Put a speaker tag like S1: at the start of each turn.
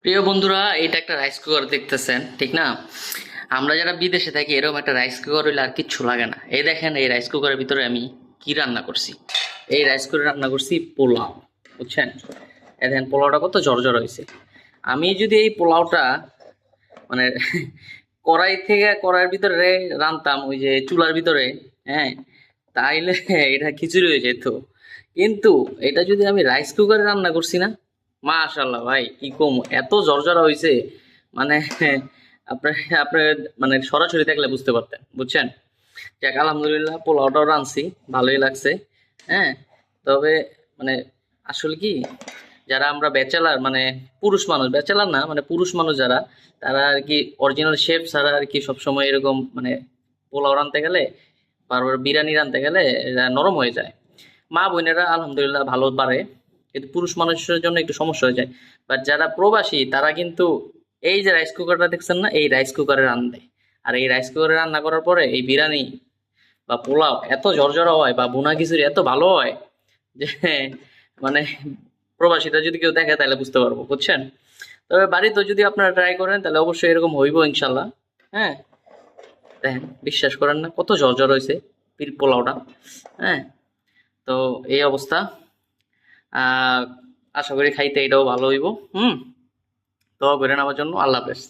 S1: প্রিয় বন্ধুরা, এটা একটা রাইস কুকার দেখতেছেন, ঠিক না? আমরা যারা বিদেশে থাকি এরকম একটা রাইস কুকার হইলে আর কিচ্ছু লাগে না। এই দেখেন, এই রাইস কুকারের ভিতরে আমি কি রান্না করছি। এই রাইস কুকারে রান্না করছি পোলাও, বুঝছেন? এই দেখেন পোলাওটা কত জর্জর হয়েছে। আমি যদি এই পোলাওটা মানে কড়াইয়ের ভিতরে রান্তাম, ওই যে চুলার ভিতরে, হ্যাঁ, তাইলে এটা খিচুড়ি হয়ে যেত। কিন্তু এটা যদি আমি রাইস কুকারে রান্না করছি না, মাশাল্লাহ ভাই, কি কম, এত জর্জরা হয়েছে। মানে আপনার আপনার মানে সরাসরি দেখলে বুঝতে পারতেন, বুঝছেন? যাক, আলহামদুলিল্লাহ পোলাওটাও রাঁধছি, ভালোই লাগছে। হ্যাঁ, তবে মানে আসলে কি, যারা আমরা ব্যাচেলার, মানে পুরুষ মানুষ, ব্যাচেলার না মানে পুরুষ মানুষ যারা, তারা আর কি অরিজিনাল শেফ ছাড়া আর কি সবসময় এরকম মানে পোলাও রাঁধতে গেলে, বারবার বিরিয়ানি রাঁধতে গেলে এরা নরম হয়ে যায়। মা বোনেরা আলহামদুলিল্লাহ ভালো পারে, কিন্তু পুরুষ মানুষের জন্য একটু সমস্যা হয়ে যায়। বাট যারা প্রবাসী তারা কিন্তু এই যে রাইস কুকারটা দেখছেন না, এই রাইস কুকারে রান্ধে। আর এই রাইস কুকারে রান্না করার পরে এই বিরিয়ানি বা পোলাও এত ঝরঝরা হয় বা ভুনা খিচুড়ি এত ভালো হয় যে মানে প্রবাসীটা যদি কেউ দেখে তাহলে বুঝতে পারবো, বুঝছেন? তবে বাড়িতে যদি আপনারা ট্রাই করেন তাহলে অবশ্যই এরকম হইব ইনশাল্লাহ। হ্যাঁ, দেখেন, বিশ্বাস করেন না কত ঝরঝর হয়েছে পোলাওটা। হ্যাঁ, তো এই অবস্থা। আহ আশা করি খাইতে এটাও ভালো হইব। হুম, দোয়া করেন আমার জন্য। আল্লাহ হাফেজ।